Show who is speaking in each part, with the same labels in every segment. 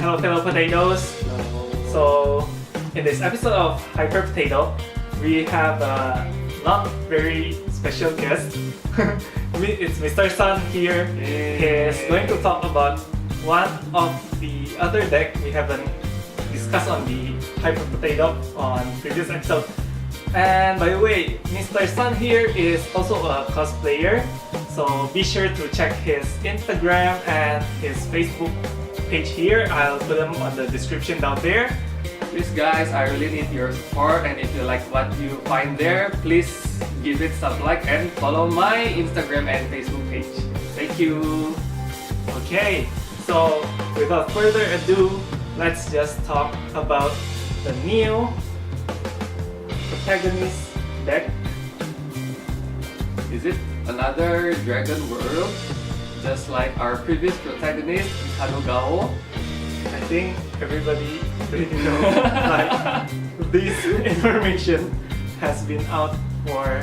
Speaker 1: Hello fellow potatoes. So in this episode of Hyper Potato, we have a not very special guest. It's Mr. Sun here. He's going to talk about one of the other deck we haven't discussed on the Hyper Potato on previous episode. And by the way, Mr. Sun here is also a cosplayer, so be sure to check his Instagram and his Facebook page here. I'll put them on the description down there.
Speaker 2: Please guys, I really need your support, and if you like what you find there, please give it some like and follow my Instagram and Facebook page. Thank you.
Speaker 1: Okay, so without further ado, let's just talk about the new protagonist deck.
Speaker 2: Is it another Dragon World? Just like our previous protagonist, Mikado.
Speaker 1: I think everybody already know like this information has been out for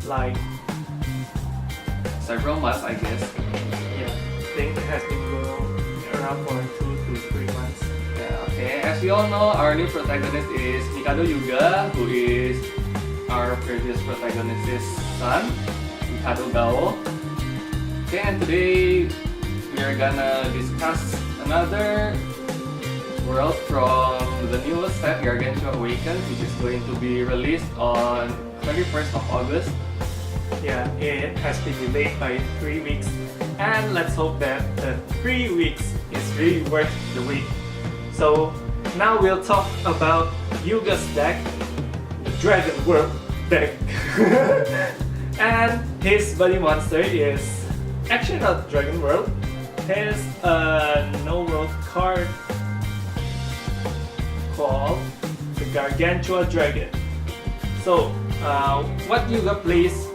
Speaker 1: like
Speaker 2: several months, I guess.
Speaker 1: Yeah, I think it has been going around for 2 to 3 months.
Speaker 2: Yeah, okay. As we all know, our new protagonist is Mikado Yuga, who is our previous protagonist's son, Mikado Gao. Okay, and today we are gonna discuss another world from the newest set, Gargantua Awaken, which is going to be released on 21st of August.
Speaker 1: Yeah, it has been delayed by 3 weeks, and let's hope that the 3 weeks is really worth the wait. So now we'll talk about Yuga's deck, the Dragon World deck. And his buddy monster is actually not Dragon World. He's a no world card called the Gargantua Dragon. So what Yuga plays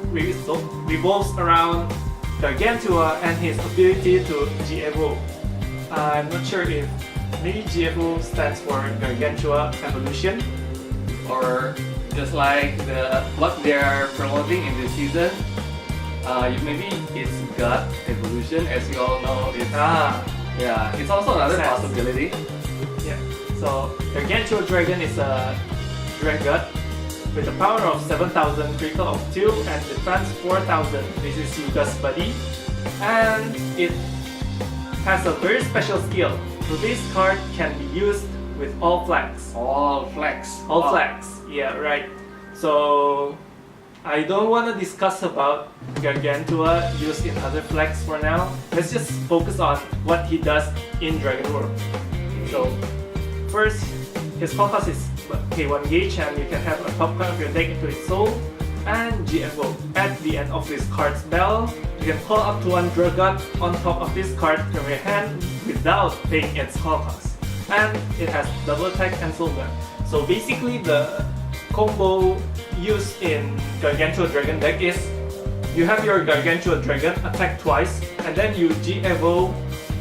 Speaker 1: revolves around Gargantua and his ability to G-Evo. I'm not sure if maybe G-Evo stands for Gargantua Evolution,
Speaker 2: Or just like what they are promoting in this season, maybe it's God Evolution, as you all know. Yeah, it's also another possibility.
Speaker 1: Yeah. So Gargantua Dragon is a Dragon with a power of 7,000, critical of 2, and defense 4,000. This is Yuga's buddy, and it has a very special skill. So this card can be used with all flags.
Speaker 2: All flags.
Speaker 1: All flags. Yeah, right. So I don't want to discuss about Gargantua used in other flags for now. Let's just focus on what he does in Dragon World. So first, his call cost is pay 1 gauge, and you can have a top card of your deck into its soul and G-Evo. At the end of this card's spell, you can call up to 1 Dragon on top of this card from your hand without paying its call cost. And it has double attack and soul gun. So basically the combo used in Gargantua Dragon deck is you have your Gargantua Dragon attack twice, and then you G-Evo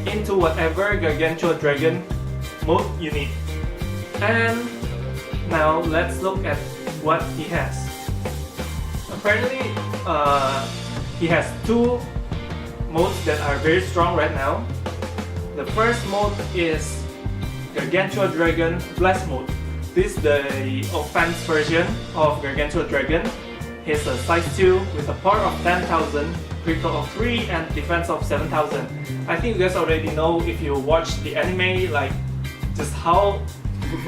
Speaker 1: into whatever Gargantua Dragon mode you need. And now let's look at what he has. Apparently he has 2 modes that are very strong right now. The first mode is Gargantua Dragon Blast mode. This is the offense version of Gargantua Dragon. He's a size 2 with a power of 10,000, critical of 3, and defense of 7,000. I think you guys already know if you watch the anime, like just how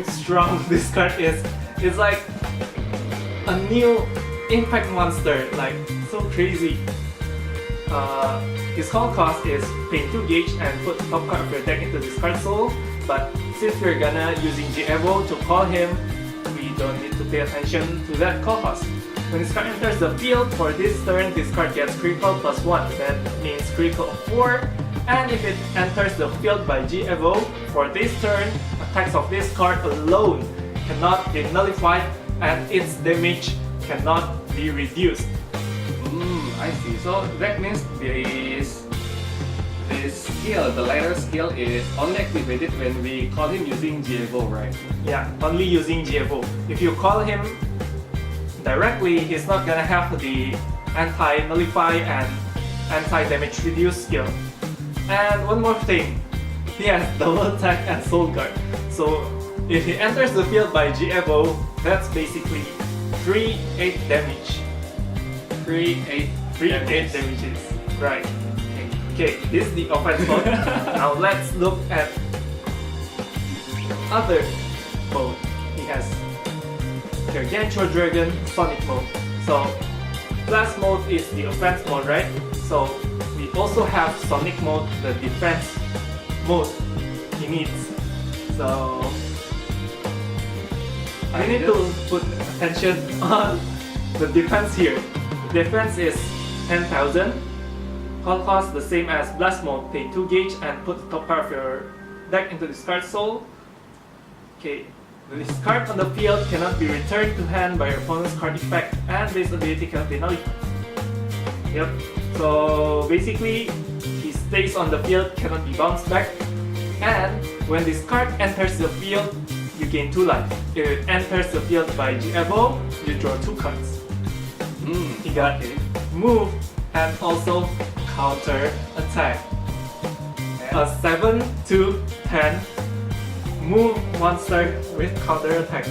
Speaker 1: strong this card is. It's like a new impact monster, like so crazy. His call cost is pay 2 gauge and put the top card of your deck into this card soul. But since we're gonna using G-Evo to call him, we don't need to pay attention to that call cost. When this card enters the field for this turn, this card gets critical plus 1. That means critical of 4. And if it enters the field by G-Evo for this turn, attacks of this card alone cannot be nullified and its damage cannot be reduced.
Speaker 2: I see. So that means this skill, the latter skill, is only activated when we call him using G-Evo, right?
Speaker 1: Yeah, only using G-Evo. If you call him directly, he's not gonna have the anti-nullify and anti-damage reduce skill. And one more thing, he has double attack and soul guard. So if he enters the field by GFO, that's basically 3-8 damage.
Speaker 2: 3-8
Speaker 1: damages. Right. Okay, this is the offense mode. Now let's look at other mode. He has Gargantua Dragon Sonic mode. So Blast mode is the offense mode, right? So we also have Sonic mode, the defense mode he needs. So I need to put attention on the defense here. The defense is 10,000. Call cost the same as Blast mode. Pay 2 gauge and put the top part of your deck into discard soul. Okay. The discard on the field cannot be returned to hand by your opponent's card effect, and this ability cannot be nullified. Yep. So basically, he stays on the field, cannot be bounced back, and when this card enters the field, you gain 2 life. If it enters the field by GFO, you draw 2 cards. He got move and also counter attack. A 7 to 10 move monster with counter attack.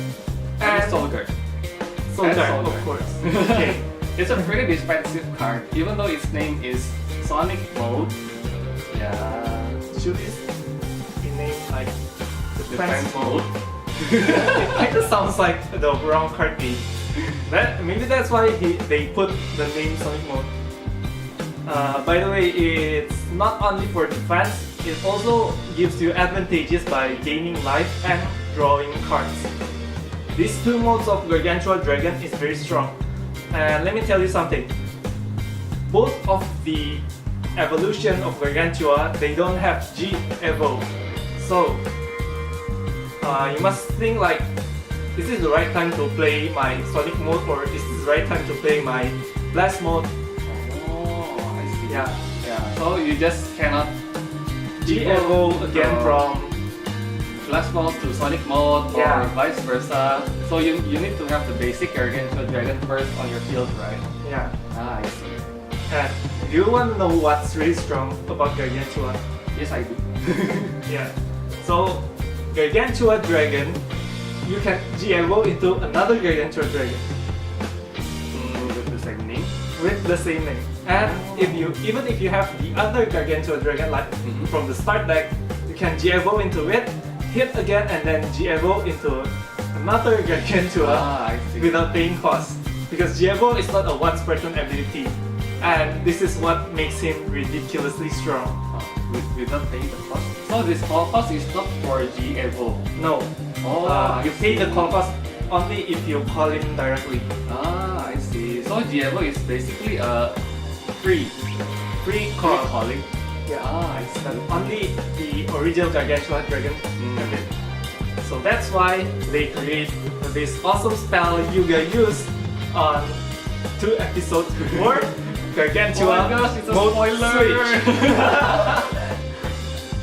Speaker 2: And soul guard.
Speaker 1: Soul guard, of course. Okay.
Speaker 2: It's a pretty defensive card, even though its name is Sonic mode. Yeah.
Speaker 1: Should it be named like
Speaker 2: Defense mode.
Speaker 1: It kind of sounds like the wrong card name. Maybe that's why they put the name Sonic mode. By the way, it's not only for defense, it also gives you advantages by gaining life and drawing cards. These 2 modes of Gargantua Dragon is very strong. And let me tell you something. Both of the evolution of Gargantua, they don't have G Evo. So you must think like, is this the right time to play my Sonic mode, or is this the right time to play my Blast mode?
Speaker 2: Oh, I see.
Speaker 1: Yeah.
Speaker 2: So you just cannot
Speaker 1: G-Evo again from
Speaker 2: Blast mode to Sonic mode, or vice versa. So you need to have the basic Gargantua Dragon first on your field, right?
Speaker 1: Yeah.
Speaker 2: I see.
Speaker 1: And do you want to know what's really strong about Gargantua?
Speaker 2: Yes, I do.
Speaker 1: Yeah. So Gargantua Dragon, you can G-Evo into another Gargantua Dragon
Speaker 2: With the same name.
Speaker 1: with the same name. And even if you have the other Gargantua Dragon like from the start deck, you can G-Evo into it, hit again, and then G-Evo into another Gargantua without paying cost. Because G-Evo is not a once per turn ability, and this is what makes him ridiculously strong.
Speaker 2: Without paying the cost. So this call cost is not for G-Evo.
Speaker 1: No. You pay the call cost only if you call him directly.
Speaker 2: I see. So G-Evo is basically a free calling.
Speaker 1: Yeah.
Speaker 2: I see.
Speaker 1: And only the original Gargantua Dragon have it. So that's why they create this awesome spell Yuga used on 2 episodes before Gargantua mode switch.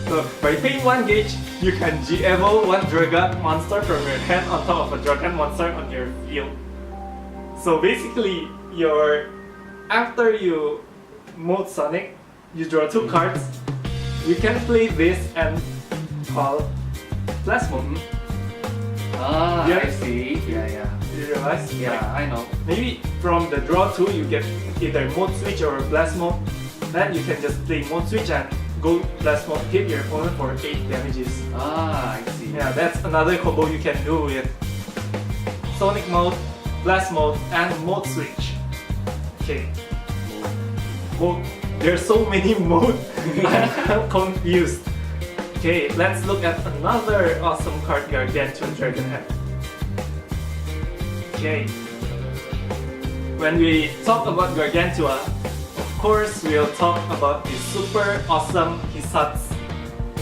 Speaker 1: So by paying 1 gauge, you can G-Evo 1 Dragon monster from your hand on top of a Dragon monster on your field. So basically, after you mode Sonic, you draw 2 cards. You can play this and call Blast mode.
Speaker 2: I see. Yeah.
Speaker 1: You realize?
Speaker 2: Yeah, I know.
Speaker 1: Maybe from the draw 2, you get either mode switch or Blast mode. Then you can just play mode switch and go Blast mode, hit your opponent for 8 damages.
Speaker 2: I see.
Speaker 1: Yeah, that's another combo you can do with Sonic mode, Blast mode, and mode switch. Okay. Mode. There's so many modes. I'm confused. Okay, let's look at another awesome card Gargantua Dragon has. Okay. When we talk about Gargantua, of course we'll talk about the super awesome Hisats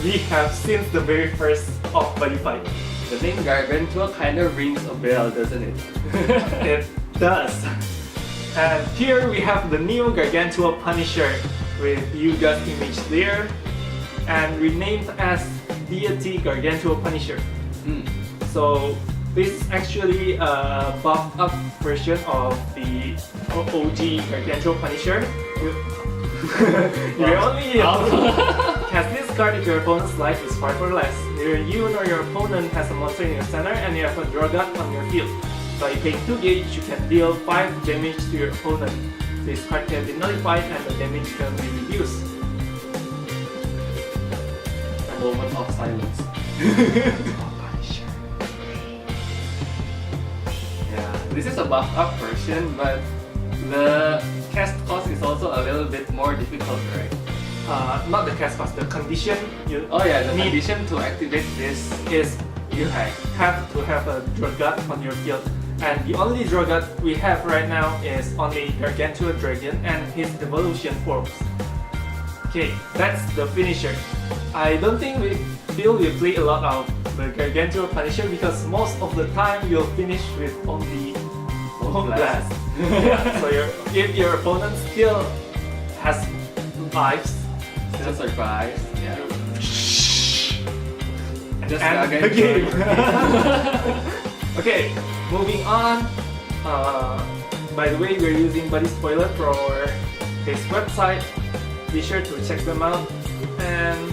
Speaker 1: we have since the very first of Buddyfight.
Speaker 2: The name Gargantua kind of rings a bell, doesn't it?
Speaker 1: It does. And here we have the new Gargantua Punisher with Yuga's image there, and renamed as DEITY Gargantua Punisher. So this is actually a buffed up version of the OG Gargantua Punisher. You only has this discard if your opponent's life is 5 or less. Neither you nor your opponent has a monster in your center and you have a draw god on your field. By paying 2 gauge, you can deal 5 damage to your opponent. This card can be nullified and the damage can be reduced.
Speaker 2: A moment of silence. Yeah, this is a buffed up version, but the cast cost is also a little bit more difficult, right?
Speaker 1: Not the cast cost, the condition you
Speaker 2: Oh yeah, the
Speaker 1: need
Speaker 2: condition to activate this
Speaker 1: is you have to have a draw god on your field. And the only draw god we have right now is only Gargantua Dragon and his evolution forms. Okay, that's the finisher. I don't think we play a lot of the Gargantua Punisher because most of the time you'll finish with only one blast. Yeah, so if your opponent still has lives,
Speaker 2: still survives. Yeah. Just
Speaker 1: and the game. Okay, moving on. By the way, we're using Buddy Spoiler for his website. Be sure to check them out. And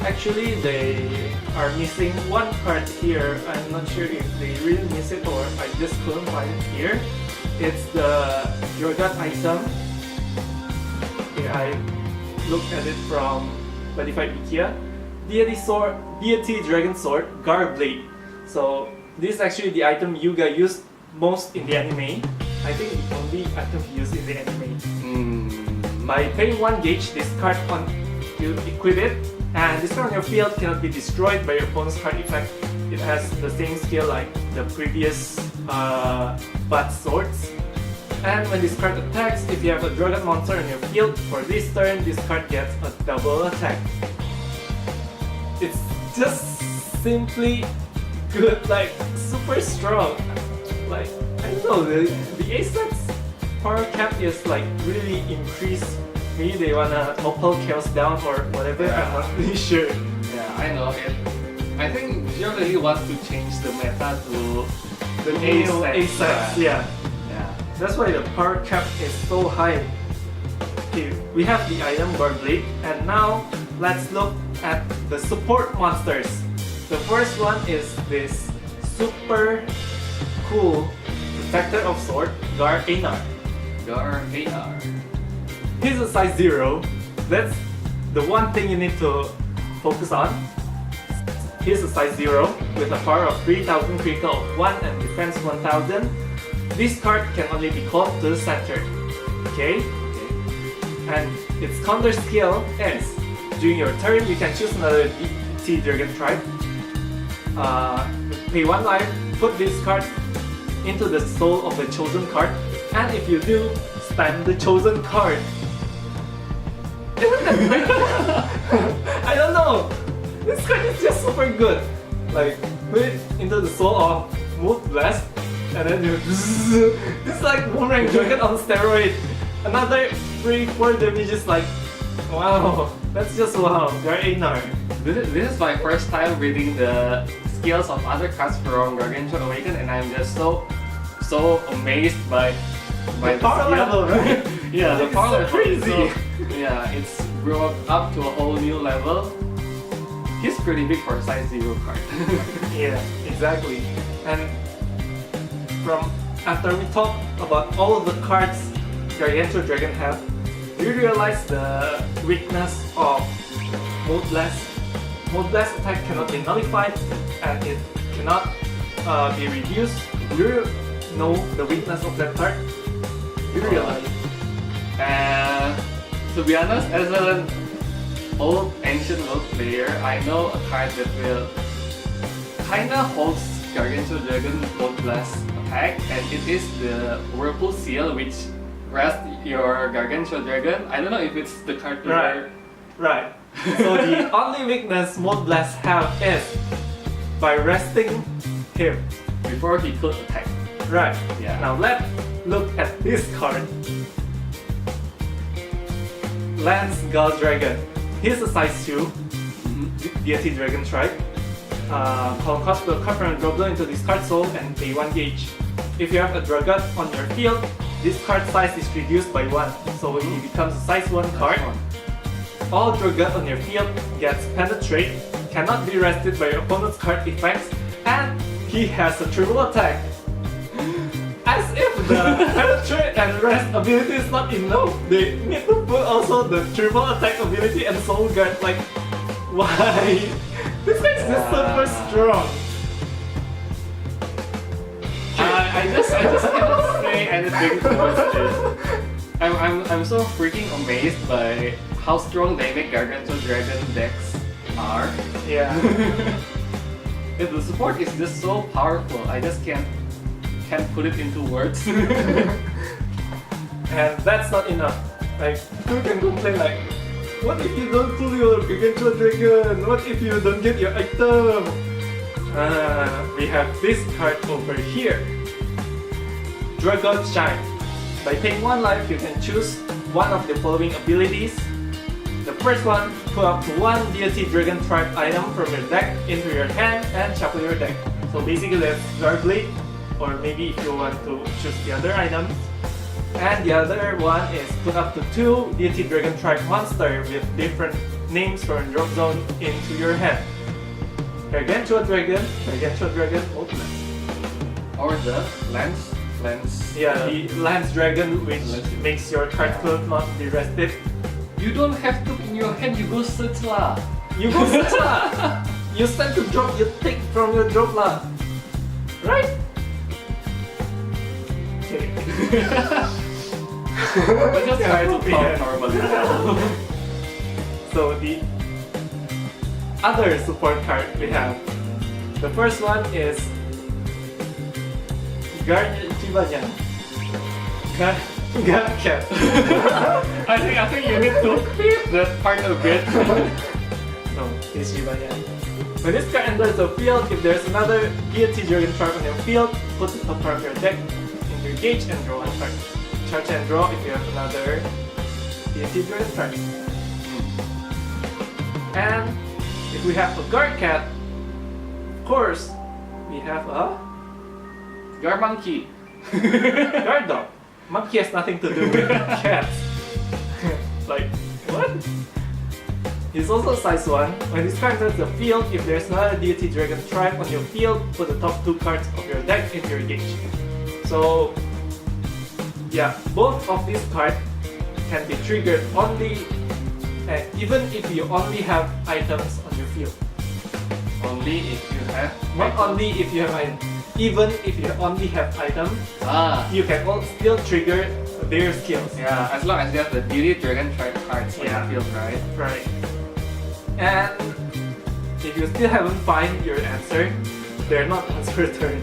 Speaker 1: actually, they are missing one card here. I'm not sure if they really miss it or I just couldn't find it here. It's the Draw God item. Here I looked at it from Buddyfight Wikia. Deity Dragon Sword, Blade. So this is actually the item Yuga used most in the anime. I think the only item used in the anime. By paying 1 gauge, this card you equip it, and this card on your field cannot be destroyed by your opponent's card effect. It has the same skill like the previous Butt Swords. And when this card attacks, if you have a dragon monster on your field, for this turn, this card gets a double attack. It's just simply good, like super strong. Like, I don't know, the ASAT's power cap is like really increased. Maybe they wanna topple chaos down or whatever, I'm not really sure.
Speaker 2: Yeah, I know it. I think you really want to change the meta to
Speaker 1: The new ASATs, yeah.
Speaker 2: Yeah.
Speaker 1: That's why the power cap is so high. Okay, we have the item Blade, and now let's look at the support monsters. The first one is this super cool Protector of Sword, EINAR.
Speaker 2: EINAR.
Speaker 1: He's a size 0. That's the one thing you need to focus on. He's a size 0 with a power of 3000, critical of 1 and defense 1000. This card can only be called to the center. Okay? And its counter skill is, during your turn you can choose another DEITY Dragon tribe. Pay 1 life, put this card into the soul of the chosen card, and if you do, spam the chosen card. Isn't that great? I don't know. This card is just super good. Like, put it into the soul of Mood Blast, and then you. It's like Boomerang Dragon on steroid. Another 3-4 damage is like, wow. That's just wow. You're EINAR.
Speaker 2: This is my first time reading the skills of other cards from Gargantua Awaken, and I'm just so amazed by
Speaker 1: the power level, right?
Speaker 2: Yeah, the power level.
Speaker 1: Crazy.
Speaker 2: So, yeah, it's brought up to a whole new level. He's pretty big for a size 0 card.
Speaker 1: Yeah, exactly. And after we talk about all of the cards Gargantua Dragon have, we realize the weakness of Mood Blast. Mood Blast attack cannot be nullified and it cannot be reduced. You know the weakness of that card? You realize?
Speaker 2: And to be honest, as an old ancient world player, I know a card that will kinda holds Gargantua Dragon Mood Blast attack, and it is the Whirlpool Seal, which rests your Gargantua Dragon. I don't know if it's the card
Speaker 1: Right. So the only weakness Mood Blast have is by resting him
Speaker 2: before he could attack.
Speaker 1: Right.
Speaker 2: Yeah.
Speaker 1: Now let's look at this card. LANZE Dragon. He's a size 2 Deity Dragon tribe. Column cost will cut from a drop down into this card soul and pay 1 gauge. If you have a dragon on your field, this card size is reduced by 1, so he becomes a size 1 card. all dragon on your field gets penetrate, cannot be rested by your opponent's card effects, and he has a triple attack. As if the penetrate and rest ability is not enough, they need to put also the triple attack ability and soul guard. Like, why? This makes this super strong.
Speaker 2: I just cannot say anything towards this. I'm so freaking amazed by how strong they make Gargantua Dragon decks are.
Speaker 1: Yeah.
Speaker 2: If the support is just so powerful, I just can't put it into words.
Speaker 1: And that's not enough. Like, who can complain like, what if you don't pull your Gargantua Dragon? What if you don't get your item? We have this card over here. Dragon Shine. By paying 1 life, you can choose one of the following abilities. The first one, put up to 1 deity dragon tribe item from your deck into your hand and shuffle your deck. So basically that's Guardblade, or maybe if you want to choose the other items. And the other one is put up to 2 deity dragon tribe monster with different names from drop zone into your hand. Gargantua Dragon Ultimate.
Speaker 2: Or the Lance.
Speaker 1: Yeah, the Lance Dragon, which makes your card field not be rested.
Speaker 2: You don't have to in your hand, you go search lah.
Speaker 1: You go search lah! You stand to drop, you take from your drop lah. Right? Okay.
Speaker 2: Let's just try to talk normally now.
Speaker 1: So the other support card we have. The first one is Gargantua. Garcat.
Speaker 2: I think you need to flip that part a bit.
Speaker 1: No, it's Jibanyan. When this card enters the field, if there's another deity dragon tribe on your field, put the top part of your deck into your gauge and draw 1 card. Charge and draw if you have another deity dragon tribe. And if we have a Garcat, of course, we have a
Speaker 2: Garmonkey.
Speaker 1: Guard dog. Monkey has nothing to do with cats. Like, what? He's also size 1. When this card enters the field, if there's another deity dragon tribe on your field, put the top 2 cards of your deck into your gauge. So, yeah, both of these cards can be triggered only, even if you only have items on your field.
Speaker 2: Only if you have.
Speaker 1: Not only if you have items. Even if you only have items, you can still trigger their skills.
Speaker 2: Yeah, as long as you have the deity dragon tribe cards on your field, right?
Speaker 1: Right. And if you still haven't found your answer, they're not once per turn.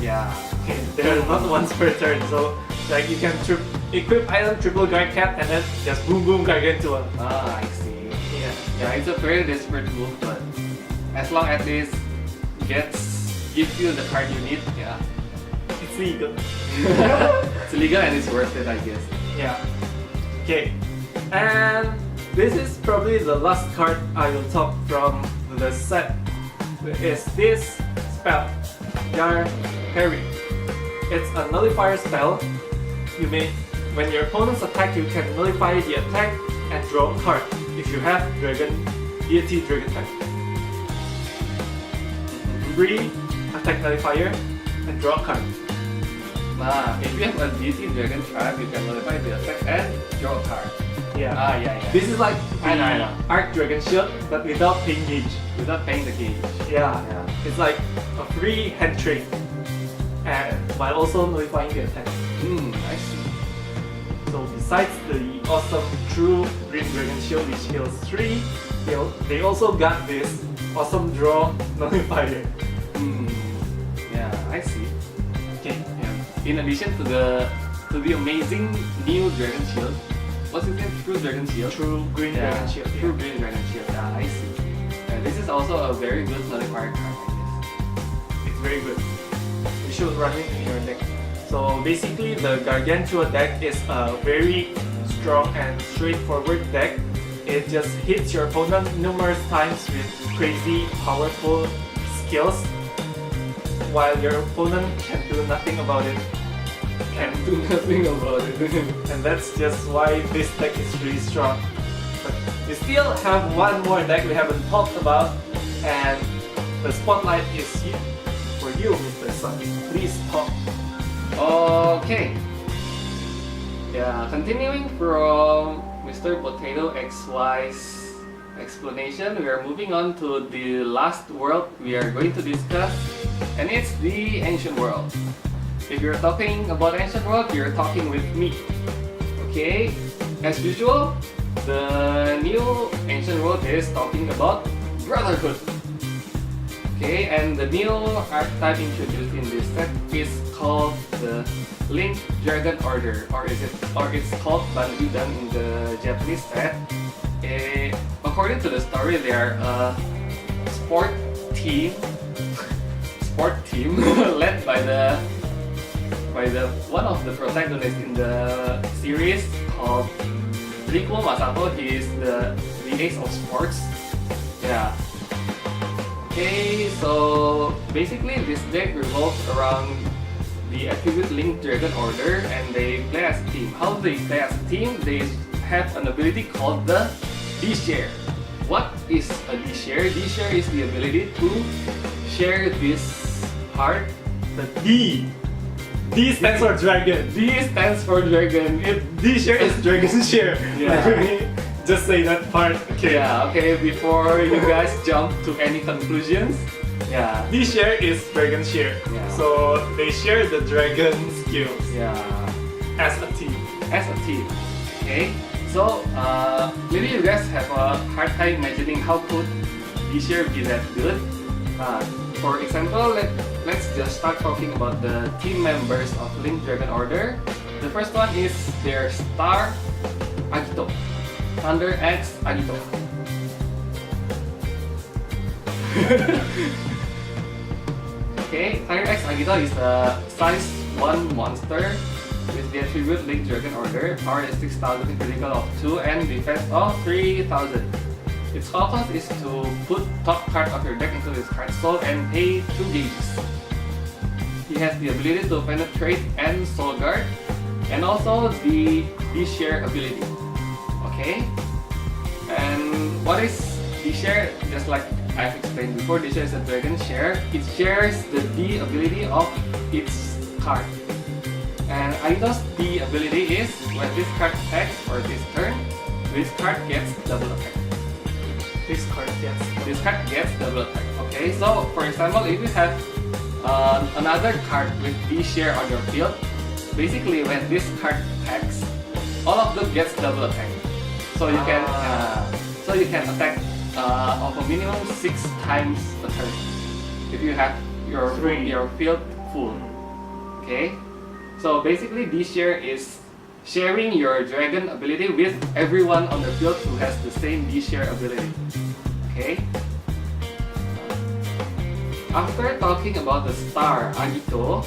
Speaker 2: Yeah.
Speaker 1: Okay, they're not once per turn. So like you can equip item triple guard cat and then just boom boom Gargantua.
Speaker 2: I see.
Speaker 1: Yeah.
Speaker 2: Yeah, it's a very desperate move, but as long as this gives you the card you need, yeah.
Speaker 1: It's legal.
Speaker 2: It's legal and it's worth it, I guess.
Speaker 1: Yeah. Okay. And this is probably the last card I will talk from the set. Is this spell, Yar Harry. It's a nullifier spell. When your opponents attack, you can nullify the attack and draw a card if you have deity dragon type. 3 attack nullifier and draw a card.
Speaker 2: If you have a deity dragon tribe, you can nullify the attack and draw a card.
Speaker 1: Yeah.
Speaker 2: Yeah.
Speaker 1: This is like
Speaker 2: I know.
Speaker 1: Arc Dragon Shield, but without paying gauge.
Speaker 2: Without paying the gauge.
Speaker 1: Yeah. It's like a free hand trade, and while also nullifying the attack.
Speaker 2: I see.
Speaker 1: So besides the awesome True Green Dragon Shield which heals 3, they also got this awesome draw nullifier.
Speaker 2: Yeah, I see.
Speaker 1: Okay.
Speaker 2: Yeah. In addition to the amazing new Dragon Shield, what's it name? True Dragon Shield?
Speaker 1: True Green Dragon Shield. Yeah.
Speaker 2: True Green Dragon Shield. Yeah, I see. This is also a very good nullifier card, I guess.
Speaker 1: It's very good. You should run it in your deck. So basically the Gargantua deck is a very strong and straightforward deck. It just hits your opponent numerous times with crazy powerful skills, while your opponent can do nothing about it.
Speaker 2: Can do nothing about it.
Speaker 1: And that's just why this deck is really strong. We still have one more deck we haven't talked about, and the spotlight is here for you, Mr. Sun. Please talk.
Speaker 2: Okay. Yeah, continuing from Mr. Potato XY's explanation, we are moving on to the last world we are going to discuss, and it's the ancient world. If you're talking about ancient world, you're talking with me. Okay, as usual, the new ancient world is talking about brotherhood. Okay, and the new archetype introduced in this set is called the LINKDRAGON Order, or it's called Banjudan in the Japanese set. According to the story, they are a sport team led by the one of the protagonists in the series called Rico Masato. He is the ace of sports. Yeah. Okay, so basically this deck revolves around the attribute LINKDRAGON Order, and they play as a team. How they play as a team? They have an ability called the D-Share. What is a D-Share? D-Share is the ability to share this card.
Speaker 1: The D. D stands for dragon.
Speaker 2: D stands for dragon.
Speaker 1: D-Share is dragon share.
Speaker 2: Yeah.
Speaker 1: Let me just say that part. Okay.
Speaker 2: Yeah, okay, before you guys jump to any conclusions. Yeah.
Speaker 1: D-Share is dragon share.
Speaker 2: Yeah.
Speaker 1: So they share the dragon skills
Speaker 2: Yeah.
Speaker 1: as a team.
Speaker 2: As a team. Okay. So maybe you guys have a hard time imagining how could D-Share be that good. For example, let's just start talking about the team members of LINKDRAGON Order. The first one is their star, Agito. Thunder X Agito. Okay, Thunder X Agito is a size 1 monster with the attribute LINKDRAGON Order. Power is 6,000, critical of 2, and defense of 3,000. Its focus is to put top card of your deck into this card soul and pay 2 gauges. He has the ability to penetrate and soul guard, and also the D-Share ability. Okay? And what is D-Share? Just like I've explained before, D-Share is a dragon share. It shares the D ability of its card. And Agito's D ability is when this card attacks for this turn, this card gets double attack. This card gets double attack. Okay, so for example, if you have another card with D-Share on your field, basically when this card attacks, all of them gets double attack. So you can attack of a minimum 6 times a turn if you have your field full. Okay, so basically D-Share is sharing your dragon ability with everyone on the field who has the same D-Share ability. Okay. After talking about the star Agito,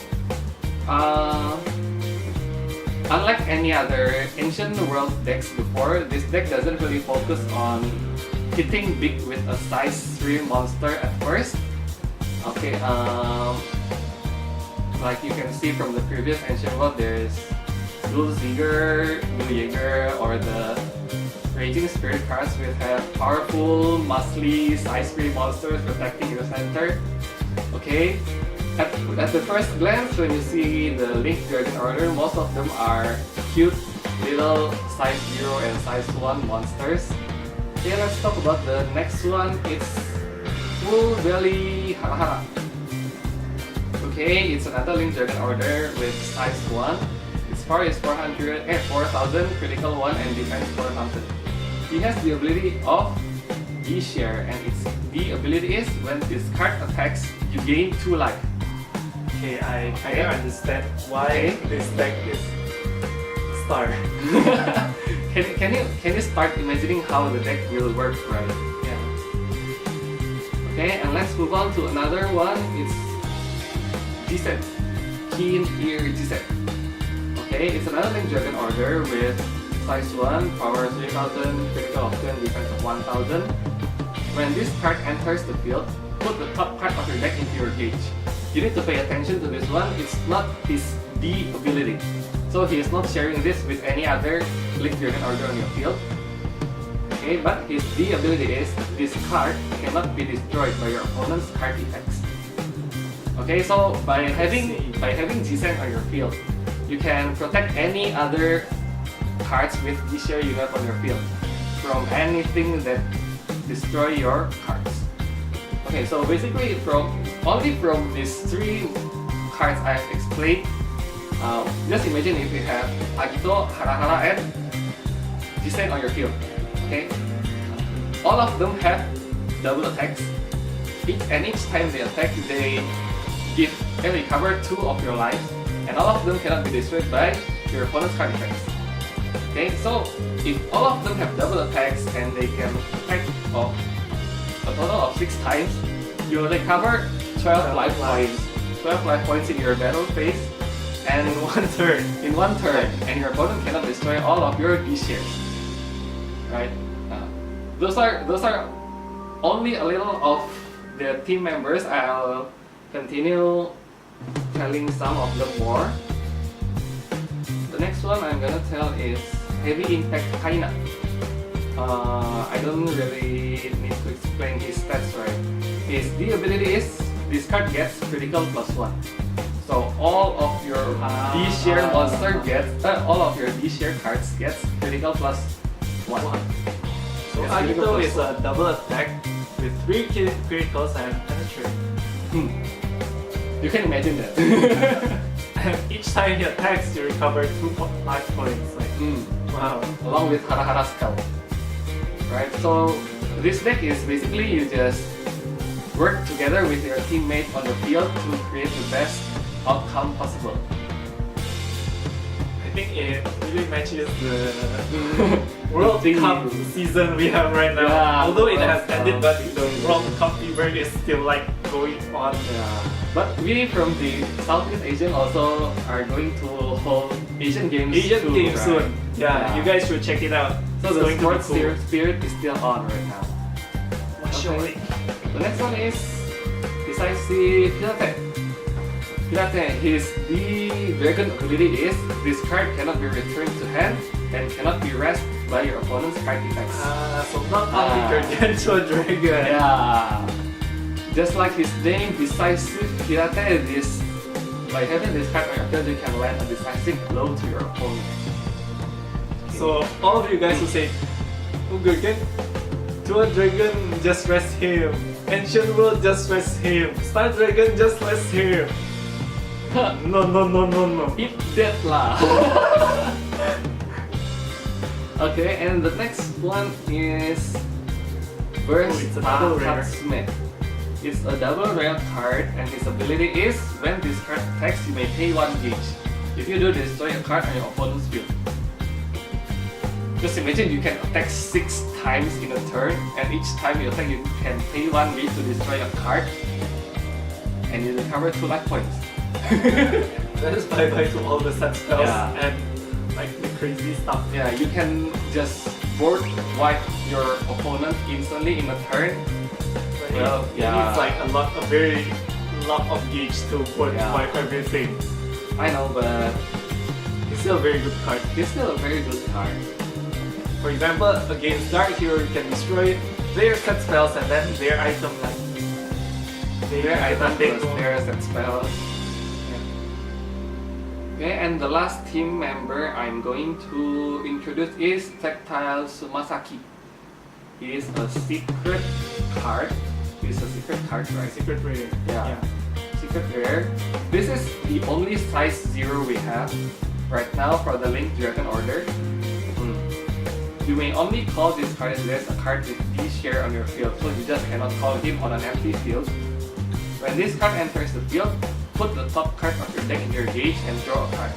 Speaker 2: unlike any other ancient world decks before, this deck doesn't really focus on hitting big with a size 3 monster at first. Okay, like you can see from the previous ancient world, there's Zinger, New Jaeger, or the Raging Spirit cards will have powerful, muscly, size 3 monsters protecting your center. Okay, at the first glance, when you see the LINKDRAGON Order, most of them are cute little size 0 and size 1 monsters. Okay, let's talk about the next one. It's Full Belly Harahara. Okay, it's another LINKDRAGON Order with size 1. Its power is 4,000, critical 1, and defense 4,000. He has the ability of D-Share, and its D ability is when this card attacks, you gain 2 life.
Speaker 1: Okay, I understand why this deck is star.
Speaker 2: Can you start imagining how the deck will work, right? Yeah. Okay, and let's move on to another one. It's G-Set. Keen Ear G-Set. Okay, it's another LINKDRAGON Order with size 1, power 3,000, critical of 2, and defense of 1,000. When this card enters the field, put the top card of your deck into your gauge. You need to pay attention to this one. It's not his D ability. So he is not sharing this with any other LINKDRAGON Order on your field. Okay, but his D ability is this card cannot be destroyed by your opponent's card effects. Okay, so by having Descent on your field, you can protect any other cards with this share you have on your field from anything that destroy your cards. Okay, so basically only from these 3 cards I've explained, just imagine if you have Agito, Hara, and Descent on your field. Okay, all of them have double attacks. Each time they attack, they recover 2 of your lives, and all of them cannot be destroyed by your opponent's card effects. Okay, so if all of them have double attacks and they can attack of a total of 6 times, you'll recover 12 life points. 12 life points in your battle phase, and in one turn, and your opponent cannot destroy all of your D shares. Right? Those are only a little of the team members. I'll continue telling some of them more. The next one I'm gonna tell is Heavy Impact EINAR. I don't really need to explain his stats, right? His D ability is this card gets critical +1. So all of your D share monster gets all of your D share cards gets critical +1.
Speaker 1: So Agito is a double attack with 3 criticals and penetrate.
Speaker 2: You can imagine that.
Speaker 1: And each time he attacks, you recover 2 life points. Like, wow.
Speaker 2: Along with Hara Skull. Right? So this deck is basically you just work together with your teammate on the field to create the best outcome possible.
Speaker 1: I think it really matches the World Cup season we have right now.
Speaker 2: Yeah,
Speaker 1: although it has
Speaker 2: Cup.
Speaker 1: ended, but the World Cup fever is still like going on.
Speaker 2: Yeah. But we from the Southeast Asian also are going to hold Asian games
Speaker 1: Games
Speaker 2: right?
Speaker 1: soon. Yeah, you guys should check it out.
Speaker 2: So
Speaker 1: It's
Speaker 2: the
Speaker 1: going to be
Speaker 2: sports
Speaker 1: cool.
Speaker 2: spirit is still on right now.
Speaker 1: Okay.
Speaker 2: The next one is Decisive Pirate. Pirate, his DEITY ability is this card cannot be returned to hand and cannot be rested by your opponent's card effects.
Speaker 1: So not only Gargantua Dragon.
Speaker 2: Yeah. Just like his name, Decisive Pirate, by having this card on your field, you can land a decisive blow to your opponent.
Speaker 1: So all of you guys who say, oh Gargantua Dragon, just rest him. Ancient World, just rest him. Star Dragon, just rest him. No.
Speaker 2: Eat that lah. Okay, and the next one is Burst
Speaker 1: it's a double rare.
Speaker 2: Smith. It's a double rare card, and his ability is when this card attacks, you may pay 1 gauge. If you do, destroy a card on your opponent's field. Just imagine you can attack 6 times in a turn, and each time you attack, you can pay 1 gauge to destroy a card, and you recover 2 life points.
Speaker 1: That is bye bye to all the set spells
Speaker 2: Yeah.
Speaker 1: and like the crazy stuff.
Speaker 2: Yeah, you can just board wipe your opponent instantly in a turn. Well,
Speaker 1: it needs like a very lot of gauge to wipe everything.
Speaker 2: I know, but
Speaker 1: It's still a very good card.
Speaker 2: it's still a very good card.
Speaker 1: For example, against Dark Hero, you can destroy their set spells and then their item like
Speaker 2: Their item
Speaker 1: they
Speaker 2: plus
Speaker 1: go-
Speaker 2: their set spells. Okay, and the last team member I'm going to introduce is Tactile Sumasaki. He is a secret card. He's a secret card, right?
Speaker 1: Secret rare.
Speaker 2: Yeah. Secret rare. This is the only size 0 we have right now for the LINKDRAGON order. You may only call this card as there's a card with D share on your field, so you just cannot call him on an empty field. When this card enters the field, put the top card of your deck in your gauge and draw a card.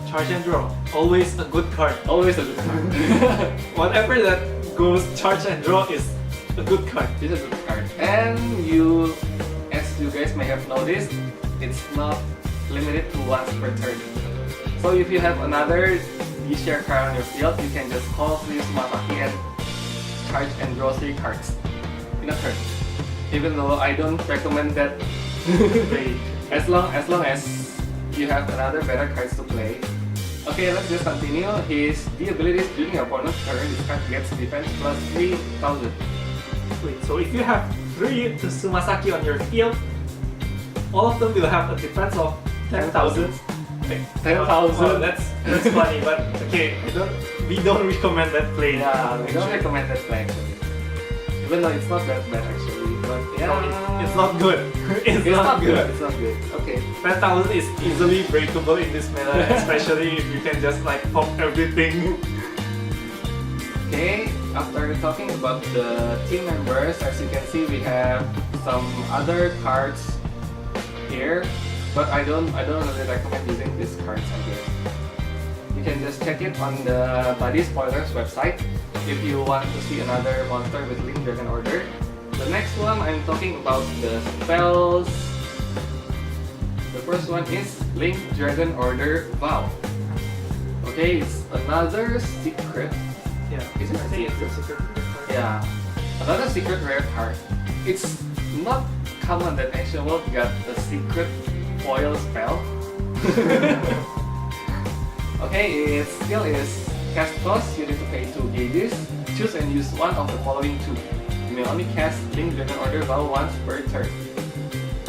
Speaker 1: Charge and draw. Always a good card.
Speaker 2: Always a good card.
Speaker 1: Whatever that goes charge and draw is a good card.
Speaker 2: This is a good card. And you, as you guys may have noticed, it's not limited to once per turn. So if you have another D-share card on your field, you can just call 3 Sumasaki and charge and draw 3 cards in a turn. Even though I don't recommend that as long as you have another better cards to play. Okay, let's just continue. The abilities during your opponent's turn, this card gets defense plus 3000.
Speaker 1: Wait, so if you have 3 Tsumasaki on your field, all of them will have a defense of 10,000.
Speaker 2: 10,000.
Speaker 1: Oh, that's funny, but okay, we don't recommend that play.
Speaker 2: Yeah, we don't recommend that play actually. Even though it's not that bad actually, but yeah,
Speaker 1: No, it's not good. It's not good.
Speaker 2: It's not good. Okay.
Speaker 1: 10,000 is easily breakable in this meta, especially if you can just like pop everything.
Speaker 2: Okay, after talking about the team members, as you can see, we have some other cards here, but I don't really recommend using these cards, I guess. You can just check it on the Buddy Spoilers website if you want to see another monster with LINKDRAGON Order. The next one, I'm talking about the spells. The first one is LINKDRAGON Order Vow. Okay, it's another secret.
Speaker 1: Yeah,
Speaker 2: Is it
Speaker 1: I think it's a secret card.
Speaker 2: Yeah, another secret rare card. It's not common that Ancient World got a secret foil spell. Okay, its skill is cast cost. You need to pay 2 gauges. Choose and use one of the following 2. You may only cast LINKDRAGON Order Vow once per turn.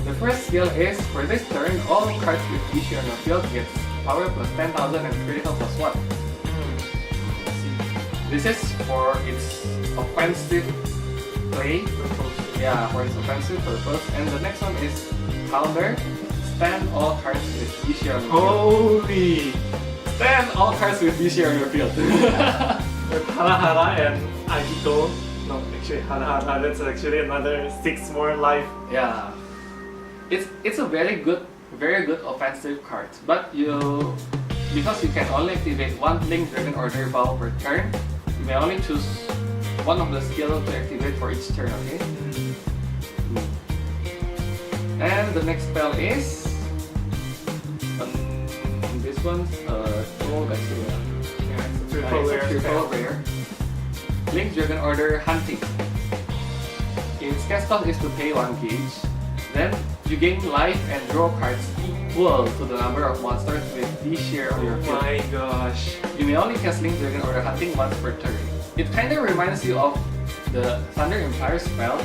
Speaker 2: The first skill is, for this turn, all cards with issue on the field gets power plus 10,000 and critical plus 1. This is for its offensive play. Yeah, for its offensive purpose. And the next one is counter. Stand all cards with issue on the field.
Speaker 1: Holy!
Speaker 2: Stand all cards with issue on your field.
Speaker 1: With Hara and Agito. No, actually Hara, that's actually another 6 more life.
Speaker 2: Yeah, it's a very good offensive card. But because you can only activate one LINKDRAGON Order Vow per turn, you may only choose one of the skills to activate for each turn. Okay. And the next spell is this one's triple rare. LINKDRAGON Order Hunting. Its cast cost is to pay 1 gauge. Then you gain life and draw cards equal to the number of monsters with this share on your field.
Speaker 1: My gosh.
Speaker 2: You may only cast LINKDRAGON Order Hunting once per turn. It kind of reminds you of the Thunder Empire spell.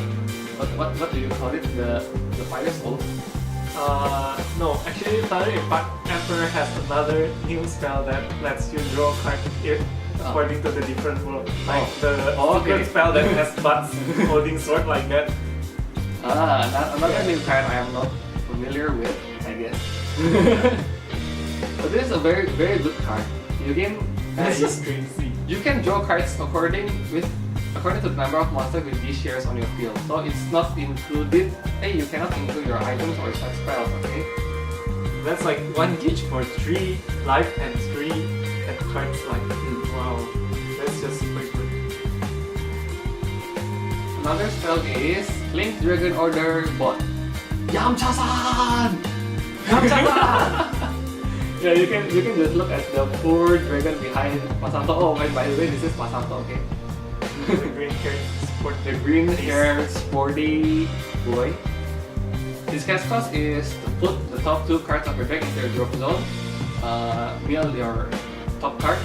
Speaker 2: What do you call it? The Fire's Oath?
Speaker 1: No, actually Thunder Emperor has another new spell that lets you draw a card according to the different world. Like the secret spell that has butts holding sword like that.
Speaker 2: Another new card I am not familiar with, I guess. But this is a very good card. You can you can draw cards according to the number of monsters with these shares on your field. So it's not included. Hey, you cannot include your items or such spells. Okay.
Speaker 1: That's like 1 gauge for 3 life and 3 and cards like wow. That's just super good.
Speaker 2: Another spell is LINKDRAGON Order Bot. Yamcha-san! Yamcha-san! Yeah, you can just look at the poor dragon behind Masato. Oh, and by the way, this is Masato, okay?
Speaker 1: The green hair
Speaker 2: sporty boy. His cast cost is to put the top 2 cards of your deck into your drop zone, mill your top card,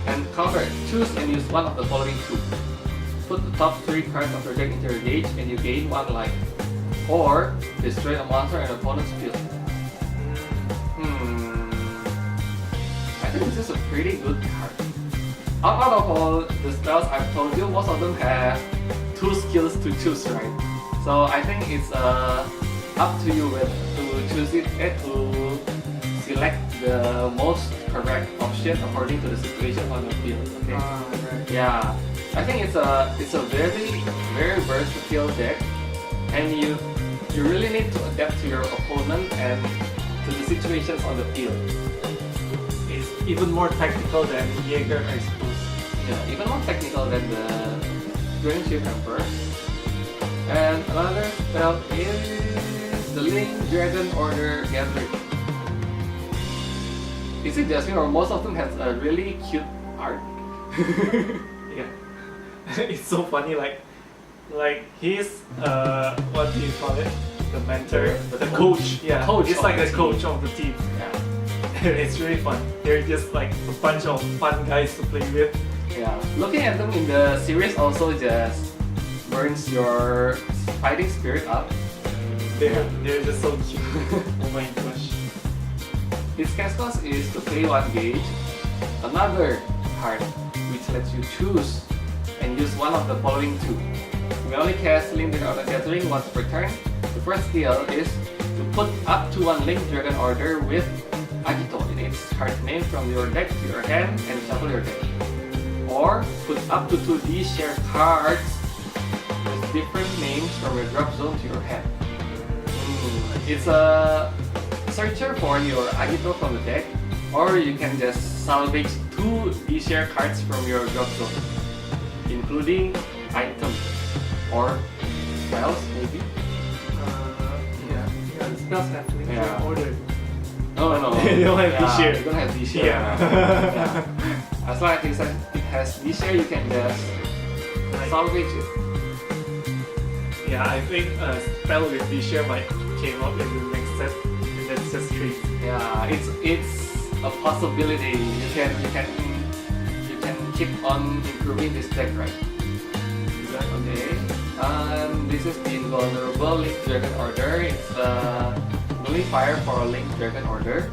Speaker 2: and counter. Choose and use one of the following 2. Put the top 3 cards of your deck into your gauge and you gain 1 life. Or destroy a monster in an opponent's field. I think this is a pretty good card. Out of all the spells I've told you, most of them have 2 skills to choose, right? So I think it's up to you to choose it and to select the most correct option according to the situation on your field. Okay.
Speaker 1: Right.
Speaker 2: Yeah, I think it's a very versatile deck, and you really need to adapt to your opponent and to the situations on the field.
Speaker 1: It's even more tactical than Jaeger, I suppose.
Speaker 2: Yeah, even more technical than the Grand Chief Emperor. And another spell is the LINKDRAGON Order Gathering. Is it just me or most of them has a really cute art?
Speaker 1: Yeah. It's so funny, like he's what do you call it? The mentor, the coach. Yeah,
Speaker 2: Coach
Speaker 1: he's
Speaker 2: of
Speaker 1: like
Speaker 2: the
Speaker 1: the coach of the team.
Speaker 2: Yeah.
Speaker 1: It's really fun. They're just like a bunch of fun guys to play with.
Speaker 2: Yeah, looking at them in the series also just burns your fighting spirit up.
Speaker 1: They're just so cute. Oh my gosh.
Speaker 2: Its cast cost is to pay 1 gauge, another card which lets you choose and use one of the following 2. We only cast LINKDRAGON ORDER Gathering once per turn. The first skill is to put up to 1 LINKDRAGON Order with Agito in its card name from your deck to your hand and shuffle your deck. Or put up to 2 D-share cards with different names from your drop zone to your hand. It's a searcher for your Agito from the deck, or you can just salvage 2 D-share cards from your drop zone, including items or spells maybe.
Speaker 1: Yeah, the spells have LINKDRAGON Order.
Speaker 2: No.
Speaker 1: They don't have D-share.
Speaker 2: They don't have D-share.
Speaker 1: Yeah.
Speaker 2: As long as it has D-share, you can just salvage it.
Speaker 1: Yeah, I think a spell with D-share might came up in the next set, and that's just crazy.
Speaker 2: Yeah, it's a possibility. You can keep on improving this deck, right? Okay. This is the invulnerable LINKDRAGON Order. It's a nullifier for a LINKDRAGON Order.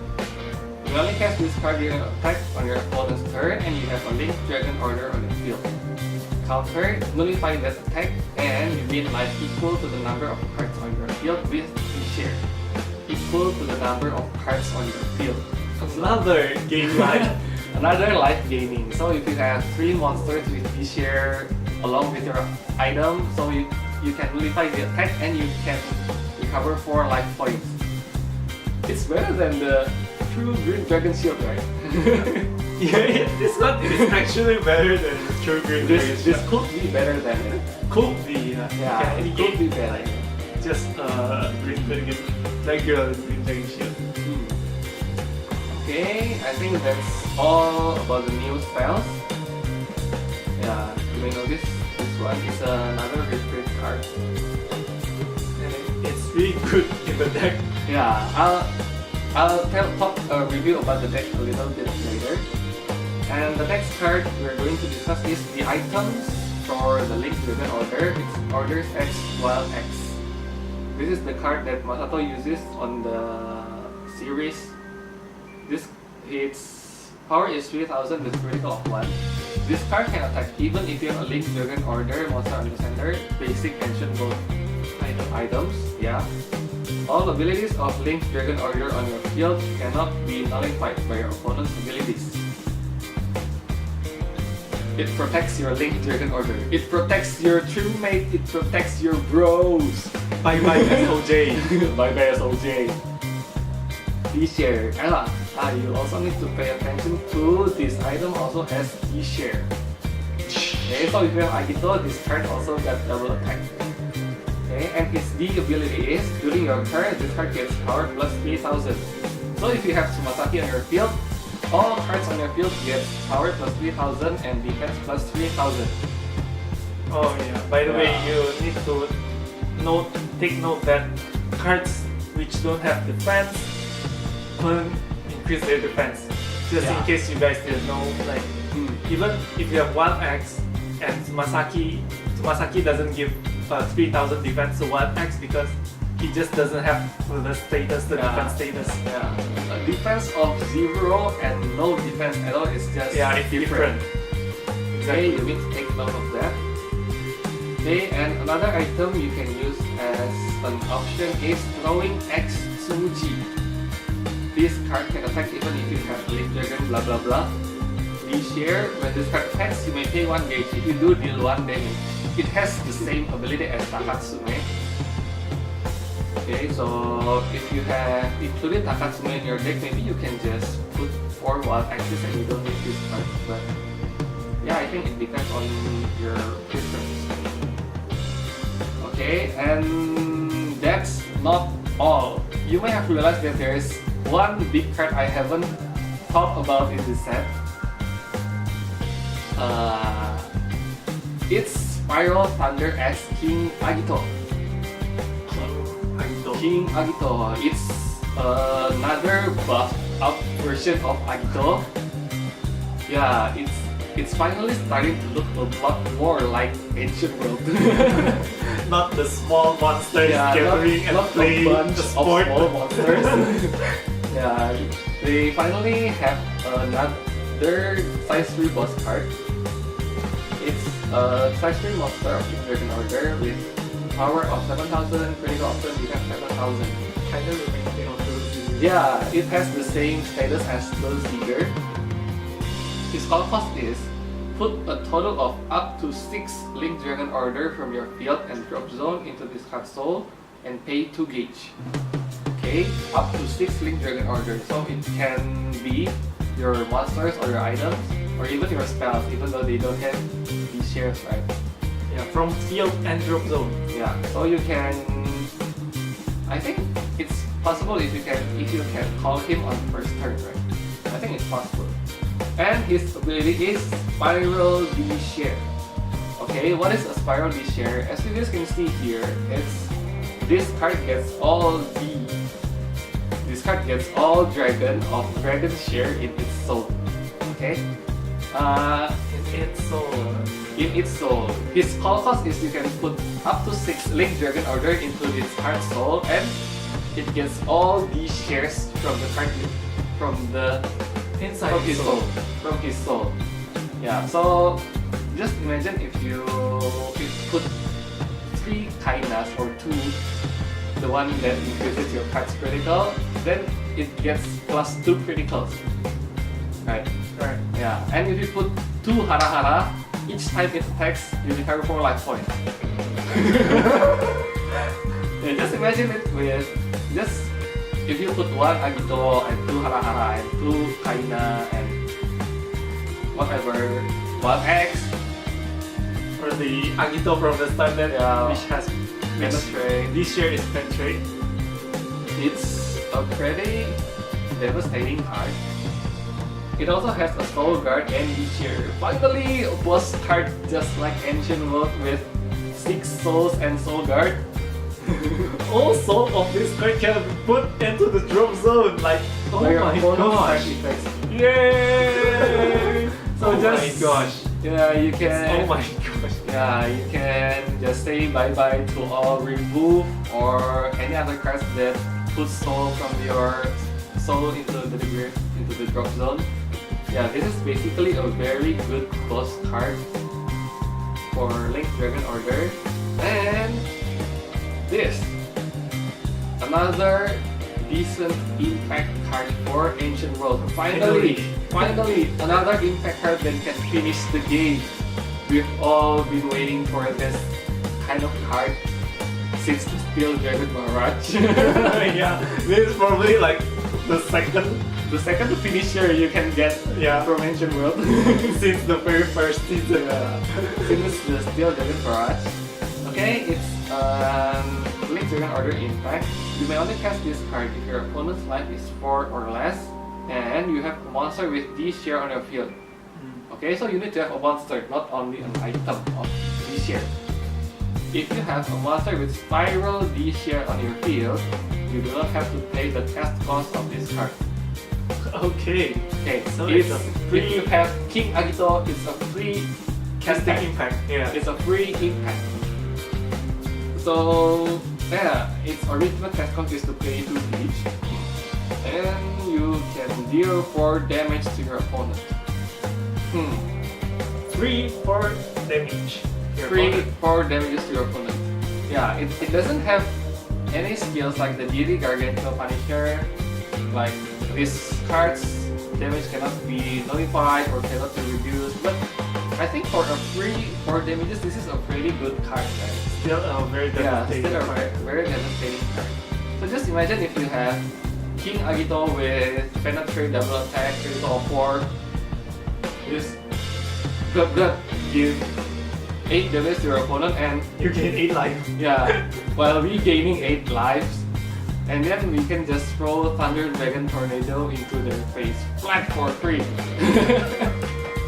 Speaker 2: You only cast this card during an attack on your opponent's turn, and you have a LINKDRAGON Order on the field. Counter, nullify that attack, and you gain life equal to the number of cards on your field with D-share. Equal to the number of cards on your field.
Speaker 1: Another game life.
Speaker 2: Another life gaining. So if you have 3 monsters with D-share along with your item, so you can nullify the attack and you can recover 4 life points. It's better than the true green dragon shield, right?
Speaker 1: Yeah, this one is actually better than the true green dragon
Speaker 2: This
Speaker 1: shield.
Speaker 2: could be better than it.
Speaker 1: Could be,
Speaker 2: Yeah, it could be better.
Speaker 1: Just green dragon, regular green dragon shield.
Speaker 2: Okay, I think that's all about the new spells. Yeah, you may notice this one is another retreat card.
Speaker 1: And it's really good in the deck.
Speaker 2: Yeah, I'll talk a review about the deck a little bit later. And the next card we're going to discuss is the items for the LINKDRAGON Order. It's Orders X, Wild X. This is the card that Masato uses on the series. Its power is 3000 with critical of 1. This card can attack even if you have a LINKDRAGON Order monster on the center, basic ancient gold items. Yeah. All abilities of LINKDRAGON Order on your field cannot be nullified by your opponent's abilities. It protects your LINKDRAGON Order. It protects your true mate. It protects your bros.
Speaker 1: Bye bye SOJ.
Speaker 2: Bye bye SOJ. D-share. You also need to pay attention to this item also has D-share. Okay, so if you have Agito, this card also got double attack. Okay, and its D ability is during your turn, this card gets power plus 3000. So if you have Tsumasaki on your field, all cards on your field get power plus 3000 and defense plus 3000.
Speaker 1: Oh yeah. By the way, you need to take note that cards which don't have defense couldn't increase their defense. Just in case you guys didn't know, like even if you have 1x and Tsumasaki doesn't give 3000 defense to 1x because he just doesn't have the status, the defense status.
Speaker 2: Yeah. A defense of 0 and no defense at all is just
Speaker 1: it's different.
Speaker 2: Okay, you need to take note of that. Okay, and another item you can use as an option is throwing X Tsuji. This card can attack even if you have LINKDRAGON blah blah blah. D-share, when this card attacks, you may pay 1 gauge. If you do, deal 1 damage. It has the same ability as Takatsume. Okay, so if you have included Takatsume in your deck, maybe you can just put 4 wild axes and you don't need this card. But yeah, I think it depends on your preference. Okay, and that's not all. You may have realized that there is one big card I haven't talked about in this set. It's Spiral Thunder as King Agito. King Agito. It's another buff up version of Agito. Yeah, it's finally starting to look a lot more like Ancient World.
Speaker 1: Not the small monsters
Speaker 2: Yeah,
Speaker 1: gathering and
Speaker 2: not
Speaker 1: playing
Speaker 2: a bunch
Speaker 1: the
Speaker 2: of
Speaker 1: sport.
Speaker 2: small monsters. Yeah, they finally have another size 3 boss card. It's a size 3 monster of LINKDRAGON Order with power of 7,000, critical option you have 7,000.
Speaker 1: Kind of reminds me of those.
Speaker 2: Yeah, it has the same status as the Seeger. His call cost is put a total of up to 6 LINKDRAGON Order from your field and drop zone into this card soul and pay 2 gauge. Okay, up to 6 LINKDRAGON Order. So it can be your monsters or your items or even your spells, even though they don't have these shares, right?
Speaker 1: Yeah, from field and drop zone.
Speaker 2: Yeah, so you can. I think it's possible if you can call him on first turn, right? I think it's possible. And his ability is Spiral D-Share. Okay, what is a Spiral D-Share? As you guys can see here, this card gets all dragon of Dragon Share in its soul. Okay? In its soul. His call cost is you can put up to 6 LINKDRAGON Order into this card soul and it gets all these shares from the card from his soul. Yeah, so just imagine if you put 3 kainas or 2, the one that increases your card's critical, then it gets plus 2 criticals. Right?
Speaker 1: Right.
Speaker 2: Yeah, and if you put 2 hara hara, each time it attacks, you recover 4 life points. Yeah, just imagine it with if you put 1 Agito and 2 hara hara and 2 kaina and whatever, 1 X,
Speaker 1: Or the Agito from the standard, which has
Speaker 2: penetrate.
Speaker 1: this year is penetrate.
Speaker 2: It's a pretty devastating card. It also has a Soul Guard and this year. Finally, a boss card just like Ancient World with 6 souls and Soul Guard.
Speaker 1: All soul of this card can be put into the drop zone. Like, oh
Speaker 2: Like
Speaker 1: my
Speaker 2: a bonus
Speaker 1: gosh!
Speaker 2: card effects.
Speaker 1: Yay!
Speaker 2: So
Speaker 1: oh
Speaker 2: just
Speaker 1: my gosh!
Speaker 2: yeah, you can.
Speaker 1: Oh my gosh!
Speaker 2: Yeah, you can just say bye bye to all remove or any other cards that put soul from your soul into the drop zone. Yeah, this is basically a very good boss card for LINKDRAGON Order. And this, another decent impact card for Ancient World. Finally, another impact card that can finish the game. We've all been waiting for this kind of card since the Steel Dragon Barrage.
Speaker 1: Yeah, this is probably like the second
Speaker 2: finisher you can get from Ancient World.
Speaker 1: since the very first season.
Speaker 2: Since the Steel Dragon Barrage. Okay, it's LINKDRAGON Order Impact. You may only cast this card if your opponent's life is 4 or less and you have a monster with D-Share on your field. Okay, so you need to have a monster, not only an item of D-Share. If you have a monster with Spiral D-Share on your field, you do not have to pay the cast cost of this card.
Speaker 1: Okay.
Speaker 2: Okay,
Speaker 1: So
Speaker 2: if
Speaker 1: it's a free-
Speaker 2: you have King Agito, it's a free
Speaker 1: Casting impact. Yeah.
Speaker 2: It's a free impact. So yeah, its original cast cost is to pay 2 each, and you can deal 4 damage to your opponent.
Speaker 1: 3 for damage.
Speaker 2: 4 damages to your opponent. Yeah, it doesn't have any skills like the DEITY Gargantua Punisher. Like this card's damage cannot be nullified or cannot be reduced. But I think for a free 4 damages, this is a pretty good card, right?
Speaker 1: Still a very devastating
Speaker 2: still a
Speaker 1: card.
Speaker 2: very devastating card. So just imagine if you have King Agito with Penetrate double attack, critical of 4. Just give 8 damage to your opponent and
Speaker 1: You gain 8 life.
Speaker 2: yeah, while regaining 8 lives. And then we can just throw Thunder Dragon Tornado into their face flat for free.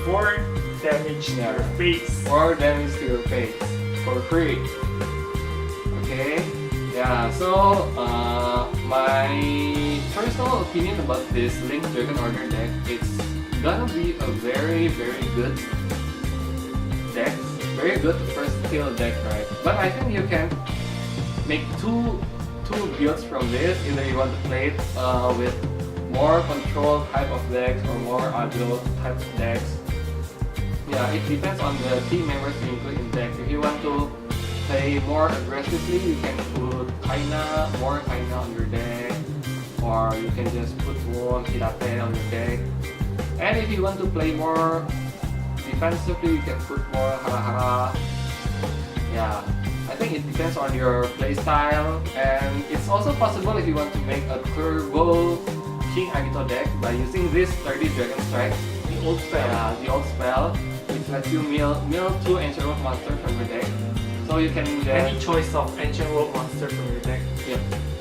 Speaker 1: 4 damage to your face.
Speaker 2: 4 damage to your face for free. Okay, yeah, so my first personal opinion about this LINKDRAGON Order deck, it's gonna be a very good deck. Very good first skill deck, right? But I think you can make two builds from this. Either you want to play it with more control type of decks or more agile type of decks. Yeah, it depends on the team members you include in deck. If you want to play more aggressively, you can put more Kaina on your deck, or you can just put one Hirate on your deck. And if you want to play more defensively, you can put more Hara. Yeah, I think it depends on your playstyle, and it's also possible if you want to make a turbo King Agito deck by using this 30 Dragon Strike,
Speaker 1: The old spell.
Speaker 2: yeah, the old spell, which lets you mill 2 Ancient World monsters from your deck. So you can
Speaker 1: Any choice of Ancient World monster from your deck.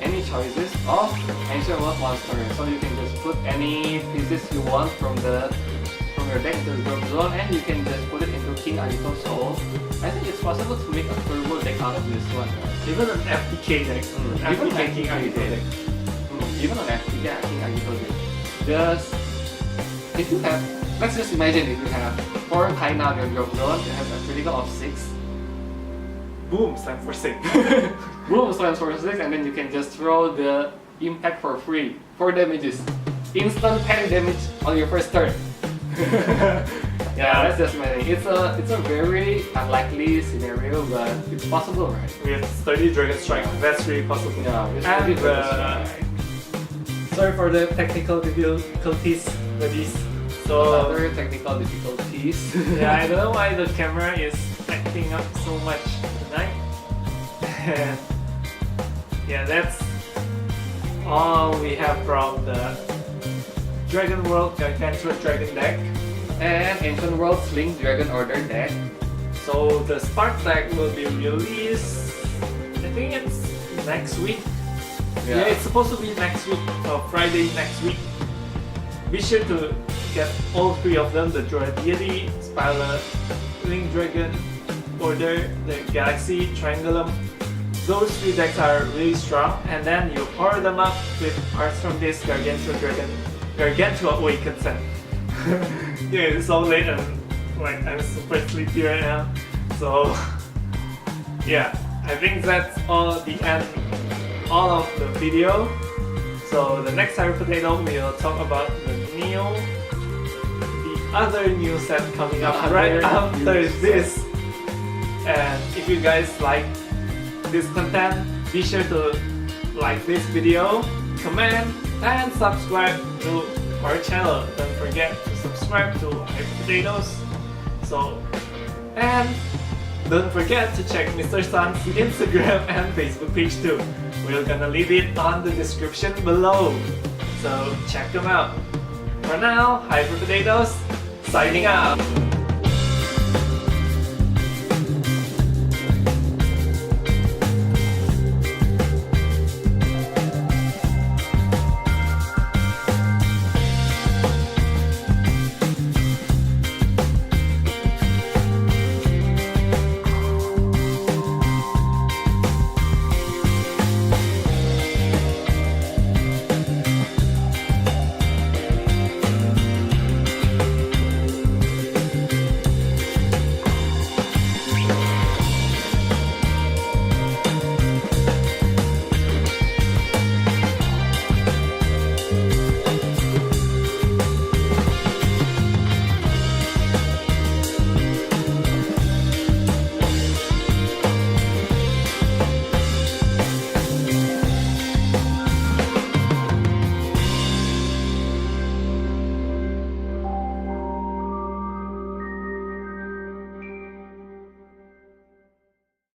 Speaker 2: any choices of Ancient World monsters. So you can just put any pieces you want from your deck into the drop zone, and you can just put it into King Agito Soul. I think it's possible to make a turbo deck out of this one.
Speaker 1: Even an FTK deck.
Speaker 2: Even an
Speaker 1: FTK King
Speaker 2: FTK
Speaker 1: Agito
Speaker 2: deck.
Speaker 1: deck.
Speaker 2: Even on FTK King Agito deck. Just if you have, let's just imagine if you have 4 Kaina on your drop zone, you have a critical of 6.
Speaker 1: Boom, slam for 6.
Speaker 2: Boom, slams for 6, and then you can just throw the impact for free. 4 damages. Instant panic damage on your first turn. Yeah, that's just my thing. It's a very unlikely scenario, but it's possible, right?
Speaker 1: With 30 Dragon Strike, that's really possible.
Speaker 2: Yeah, it's
Speaker 1: And
Speaker 2: really good.
Speaker 1: sorry for the technical difficulties, buddies. So
Speaker 2: Other technical difficulties.
Speaker 1: yeah, I don't know why the camera is acting up so much tonight. And yeah, that's all we have from the Dragon World Gargantua Dragon deck.
Speaker 2: And Ancient World's LINKDRAGON Order deck.
Speaker 1: So the Spark deck will be released, I think it's next week. Yeah, it's supposed to be next week, Friday next week. Be sure to get all 3 of them, the DEITY, Spyler, LINKDRAGON Order, the Galaxy, Triangulum. Those 3 decks are really strong, and then you power them up with cards from this Gargantua Awakens. Yeah, it's so late and like I'm super sleepy right now. So yeah, I think that's all of the video. So the next Cyber Potato we'll talk about the other new set coming up right after this. And if you guys like this content, be sure to like this video, comment, and subscribe to our channel. Don't forget to subscribe to Cyber Potatoes. And don't forget to check Mr. Sun's Instagram and Facebook page too. We're gonna leave it on the description below, so check them out. For now, Cyber Potatoes signing out.